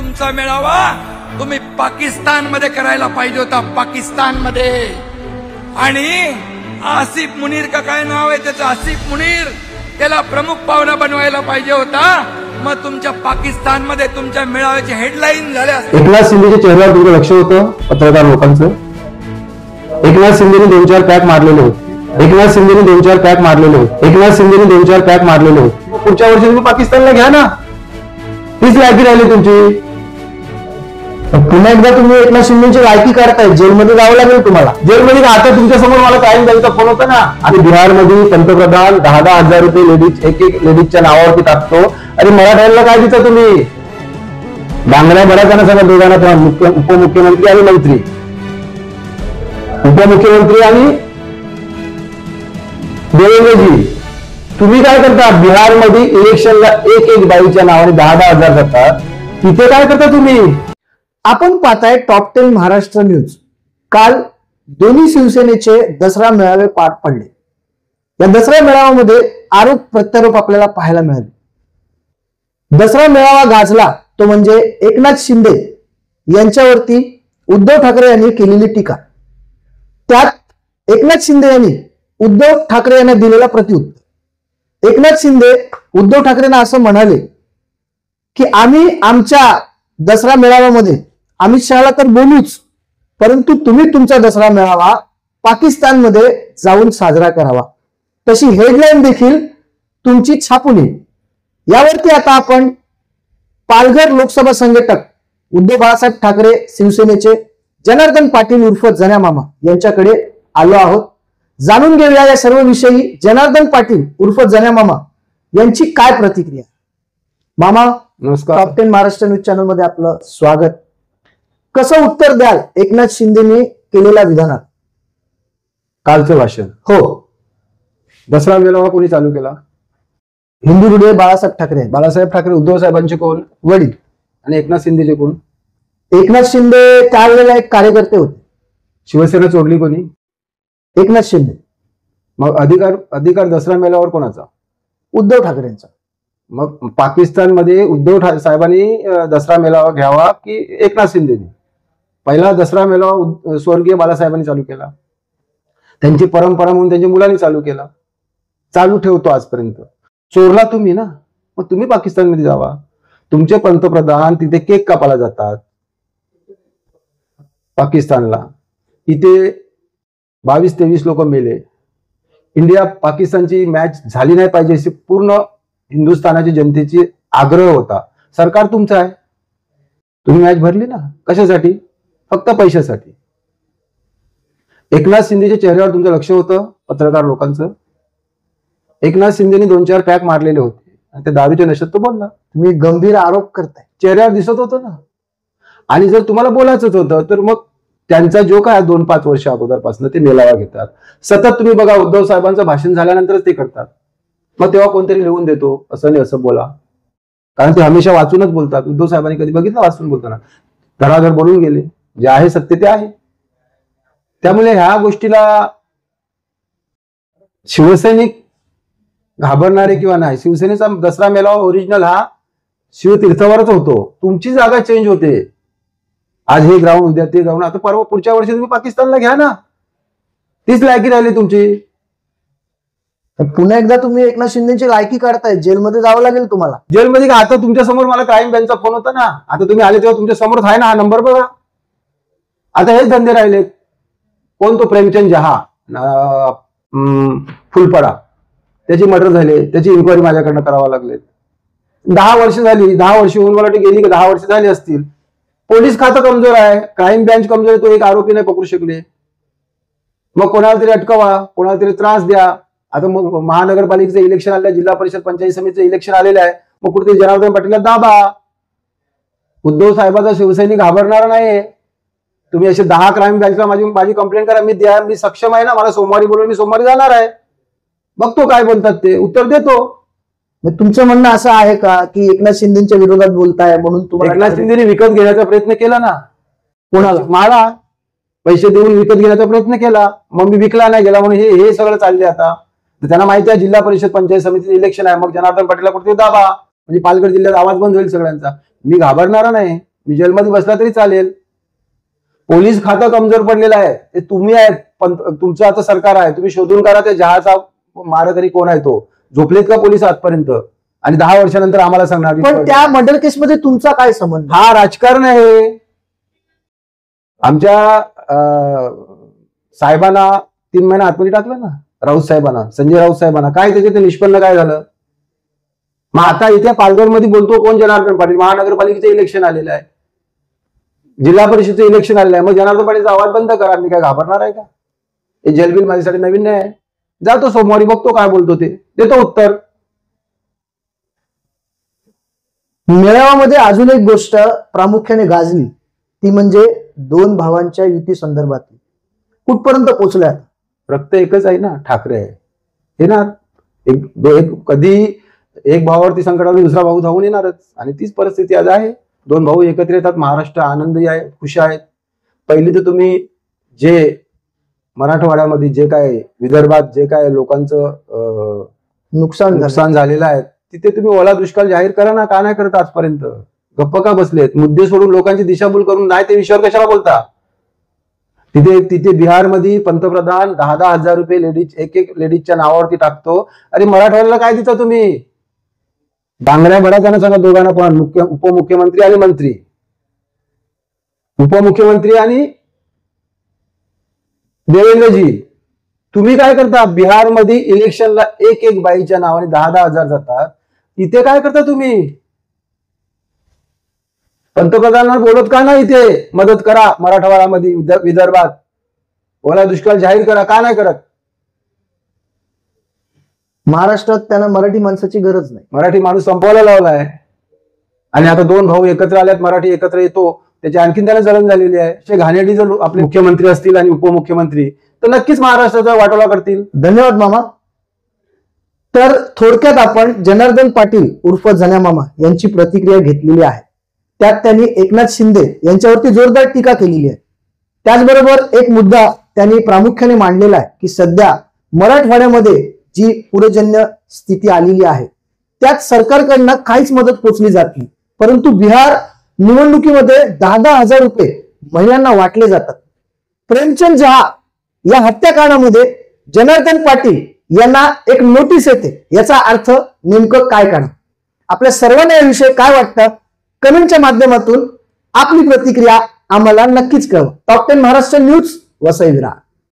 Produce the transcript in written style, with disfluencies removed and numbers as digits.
तुमचा मेळावा तुम्ही पाकिस्तान मध्ये करायला पाहिजे होता, पाकिस्तान मध्ये. आणि आसिफ मुनीर का काय नाव आहे त्याचं, आसिफ मुनीर, त्याला प्रमुख पाहुणा बनवायला पाहिजे होता. मग तुमच्या पाकिस्तान मध्ये तुमच्या मेळाव्याची हेडलाईन झाल्या. एकनाथ शिंदेच्या चेहऱ्यावर तुमचं लक्ष होतं पत्रकार लोकांचं. एकनाथ शिंदेने 2-4 पॅक मारलेले होते. एकनाथ शिंदेने 2-4 पॅक मारलेले होते. एकनाथ शिंदेने 2-4 पॅक मारलेले होते. पुढच्या वर्षी तुम्ही पाकिस्तानला घ्या ना, तीच लायकी राहिली तुमची. पुन्हा एकदा तुम्ही एकनाथ शिंदेची लायकी करताय, जेलमध्ये जावं लागेल तुम्हाला. जेलमध्ये आता तुमच्या समोर मला कायम द्यायचा फोन होता ना. आणि बिहारमध्ये पंतप्रधान 10-10 हजार रुपये लेडीज एक लेडीजच्या नावावरती टाकतो. अरे मराठ्यांना काय देता तुम्ही? बांगड्या बऱ्याच सगळ्या दोघांना, उपमुख्यमंत्री आणि मंत्री, उपमुख्यमंत्री आणि देवेंद्रजी. तुम्ही काय करता? बिहारमध्ये इलेक्शनला एक बाईच्या नावाने 10-10 हजार जातात. तिथे काय करता तुम्ही? आपण पाहताय टॉप 10 महाराष्ट्र न्यूज. काल दोन्ही शिवसेनेचे दसरा मेळावे पार पडले. या दसरा मेळाव्यामध्ये आरोप प्रत्यारोप आपल्याला पाहायला मिळाले. दसरा मेळावा गाजला तो म्हणजे एकनाथ शिंदे यांच्यावरती उद्धव ठाकरे यांनी केलेली टीका. त्यात एकनाथ शिंदे यांनी उद्धव ठाकरे यांना दिलेला प्रत्युत्तर. एकनाथ शिंदे उद्धव ठाकरेंना असं म्हणाले की आम्ही आमच्या दसरा मेळाव्यामध्ये अमित शहाला तर बोलूच, परंतु तुम्ही तुमचा दसरा मेळावा पाकिस्तानमध्ये जाऊन साजरा करावा, तशी हेडलाईन देखील तुमची छापून येईल. यावरती आता आपण पालघर लोकसभा संघटक उद्धव बाळासाहेब ठाकरे शिवसेनेचे जनार्दन पाटील उर्फ जन्या मामा यांच्याकडे आलो आहोत. जाणून घेऊया या सर्व विषयी जनार्दन पाटील उर्फ जन्या मामा यांची काय प्रतिक्रिया. मामा नमस्कार. टॉप 10 महाराष्ट्र न्यूज चॅनल मध्ये आपलं स्वागत. कसं उत्तर द्याल एकनाथ शिंदेने केलेल्या विधानात? कालचं भाषण. हो, दसरा मेळावा कोणी चालू केला? हिंदू हृदय बाळासाहेब ठाकरे. बाळासाहेब ठाकरे उद्धव साहेबांचे कोण? वडील. आणि एकनाथ शिंदेचे कोण? एकनाथ शिंदे त्यावेळेला एक कार्यकर्ते होते. शिवसेना चोरली कोणी? एकनाथ शिंदे. मग अधिकार दसरा मेळाव्यावर कोणाचा? उद्धव ठाकरेंचा. मग पाकिस्तानमध्ये उद्धव साहेबांनी दसरा मेळावा घ्यावा की एकनाथ शिंदेने? पहिला दसरा मेळावा स्वर्गीय बाळासाहेबांनी चालू केला, त्यांची परंपरा म्हणून त्यांच्या मुलांनी चालू केला, चालू ठेवतो आजपर्यंत. चोरला तुम्ही ना, मग तुम्ही पाकिस्तानमध्ये जावा. तुमचे पंतप्रधान तिथे केक कापायला जातात पाकिस्तानला. इथे 22-23 लोक मेले. इंडिया पाकिस्तानची मॅच झाली नाही पाहिजे अशी पूर्ण हिंदुस्थानाची जनतेची आग्रह होता. सरकार तुमचं आहे, तुम्ही मॅच भरली ना. कशासाठी? फक्त पैशासाठी. एकनाथ शिंदेच्या चेहऱ्यावर तुमचं लक्ष होतं पत्रकार लोकांचं. एकनाथ शिंदेने 2-4 पॅक मारलेले होते आणि त्या दारूच्या नशेत तो बोलला. तुम्ही गंभीर आरोप करताय. चेहऱ्यावर दिसत होतं ना. आणि जर तुम्हाला बोलायचंच होतं तर मग त्यांचा जो काय 2-5 वर्ष अगोदरपासून ते मेळावा घेतात. सतत तुम्ही बघा, उद्धव साहेबांचं भाषण झाल्यानंतरच ते करतात. मग तेव्हा कोणतरी लिहून देतो असं नाही असं बोला, कारण ते हमेशा वाचूनच बोलतात. उद्धव साहेबांनी कधी बघितलं वाचून बोलताना? धडाधड बोलून गेले. जे आहे सत्य ते आहे. त्यामुळे ह्या गोष्टीला शिवसैनिक घाबरणारे किंवा नाही. शिवसेनेचा दसरा मेळावा ओरिजिनल हा शिवतीर्थावरच होतो. तुमची जागा चेंज होते. आज हे ग्राउंड, उद्या ते ग्राउंड. आता परवा पुढच्या वर्षी तुम्ही पाकिस्तानला घ्या ना, तीच लायकी राहिली तुमची. पुन्हा एकदा तुम्ही एकनाथ शिंदेची लायकी काढताय, जेलमध्ये जावं लागेल तुम्हाला. जेलमध्ये का? आता तुमच्या समोर मला क्राईम ब्रँचचा फोन होता ना. आता तुम्ही आले तेव्हा तुमच्या समोर आहे ना हा नंबर, बघा. आता हेच धंदे राहिले. कोण? तो प्रेमचंद जहा फुलपडा, त्याची मर्डर झाले, त्याची इन्क्वायरी माझ्याकडनं करावं लागले. 10 वर्ष झाली. 10 वर्ष होऊन मला वाटतं गेली की 10 वर्ष झाली असतील. पोलीस खातं कमजोर आहे, क्राईम ब्रँच कमजोर आहे. तो एक आरोपी नाही पकडू शकले. मग कोणाला तरी अटकवा, कोणाला तरी त्रास द्या. आता मग महानगरपालिकेचं इलेक्शन आलं, जिल्हा परिषद पंचायत समितीचं इलेक्शन आलेलं आहे. मग कुठेतरी जनार्दन पाटीलला दाबा. उद्धव साहेबाचा शिवसैनिक घाबरणार नाही. तुम्ही असे 10 क्राईम ब्रँचला माझी कंप्लेंट करा. मी सक्षम आहे ना. मला सोमवारी बोलून मी सोमवारी जाणार आहे. बघतो काय बोलतात ते, उत्तर देतो. तुमचं म्हणणं असं आहे का की एकनाथ शिंदेच्या विरोधात बोलताय म्हणून तुम्हाला? एकनाथ शिंदेने विकत घेण्याचा प्रयत्न केला ना. कोणाला? मला पैसे देऊन विकत घेण्याचा प्रयत्न केला. मग मी विकला नाही गेला म्हणून हे सगळं चालले. आता त्यांना माहिती आहे जिल्हा परिषद पंचायत समितीचं इलेक्शन आहे. मग जनार्दन पाटीलला कुठे दाबा, म्हणजे पालघर जिल्ह्यात आवाज बंद होईल सगळ्यांचा. मी घाबरणार नाही. मी जेलमध्ये बसला तरी चालेल. पोलीस खातं कमजोर पडलेलं आहे, ते तुम्ही आहेत, पण तुमचं आता सरकार आहे, तुम्ही शोधून काढा त्या जहाचा मारेकरी कोण आहे. तो झोपलेत का पोलीस आजपर्यंत? आणि 10 वर्षानंतर आम्हाला सांगणार. पण त्या मर्डर केसमध्ये तुमचा काय संबंध? हा राजकारण आहे. आमच्या साहेबांना 3 महिना आतमध्ये टाकलं ना, राऊत साहेबांना, संजय राऊत साहेबांना. काय त्याचे ते निष्पन्न काय झालं? मग आता इथे पालघरमध्ये बोलतो कोण? जनार्दन पाटील. महानगरपालिकेचं इलेक्शन आलेलं आहे, जिल्हा परिषदेचं इलेक्शन आलेलं आहे. मग जनार्दन पाटीलचा आवाज बंद करा. मी काय घाबरणार आहे का? हे जेलबिल माझ्यासाठी नवीन नाही आहे. जातो सोमवारी, बघतो काय बोलतो, ते देतो उत्तर. मेळाव्यामध्ये अजून एक गोष्ट प्रामुख्याने गाजली, ती म्हणजे 2 भावांच्या युती संदर्भातली. कुठपर्यंत पोहोचल्या? रक्त एकच आहे ना, ठाकरे आहे. येणार कधी एक भावावरती संकट आलं दुसरा भाऊ धावून येणारच. आणि तीच परिस्थिती आज आहे. 2 भाऊ एकत्र येतात. महाराष्ट्र आनंदी आहे, खुश आहेत. पहिली तर तुम्ही जे मराठवाड्यामध्ये जे काय, विदर्भात जे काय लोकांचं नुकसान झालेलं आहे, तिथे तुम्ही ओला दुष्काळ जाहीर करा ना. का नाही करत आजपर्यंत? गप्प का बसलेत? मुद्दे सोडून लोकांची दिशाभूल करून नाही ते विषयावर कशाला बोलता? तिथे बिहारमध्ये पंतप्रधान 10,000 हजार रुपये लेडीज, एक लेडीजच्या नावावरती टाकतो. अरे मराठवाड्याला काय देता तुम्ही? बांगड्या भरा त्यांना सांगा दोघांना पण, उपमुख्यमंत्री आणि मंत्री. उपमुख्यमंत्री आणि देवेंद्रजी, तुम्ही काय करता? बिहारमध्ये इलेक्शनला एक बाईच्या नावाने 10,000 हजार जातात. इथे काय करता तुम्ही? पंतप्रधानांना बोलत का नाही? इथे मदत करा, मराठवाड्यामध्ये विदर्भात ओला दुष्काळ जाहीर करा. का नाही करत? महाराष्ट्रात त्यांना मराठी माणसाची गरज नाही. मराठी माणूस संपवायला लावलाय. आणि आता 2 भाऊ एकत्र आल्यात, मराठी एकत्र येतो, त्याची आणखीन त्याला जलन झालेली आहे. असे घाणेरडी जर आपले मुख्यमंत्री असतील आणि उपमुख्यमंत्री, तर नक्कीच महाराष्ट्राचा वाटोळा करतील. धन्यवाद मामा. तर थोडक्यात आपण जनार्दन पाटील उर्फ जन्या मामा यांची प्रतिक्रिया घेतलेली आहे. त्यात त्यांनी एकनाथ शिंदे यांच्यावरती जोरदार टीका केलेली आहे. त्याचबरोबर एक मुद्दा त्यांनी प्रामुख्याने मांडलेला आहे की सध्या मराठवाड्यामध्ये जी पूरजन्य स्थिती आलेली आहे त्यात सरकारकडनं काहीच मदत पोचली जात नाही, परंतु बिहार निवडणुकीमध्ये 10,000 हजार रुपये महिलांना वाटले जातात. प्रेमचंद जहा या हत्याकांडामध्ये जनार्दन पाटील यांना एक नोटीस येते, याचा अर्थ नेमकं काय करा? आपल्या सर्वांना याविषयी काय वाटतं कमेंटच्या माध्यमातून आपली प्रतिक्रिया आम्हाला नक्कीच कळवा. Top 10 Maharashtra news, Vasai Virar.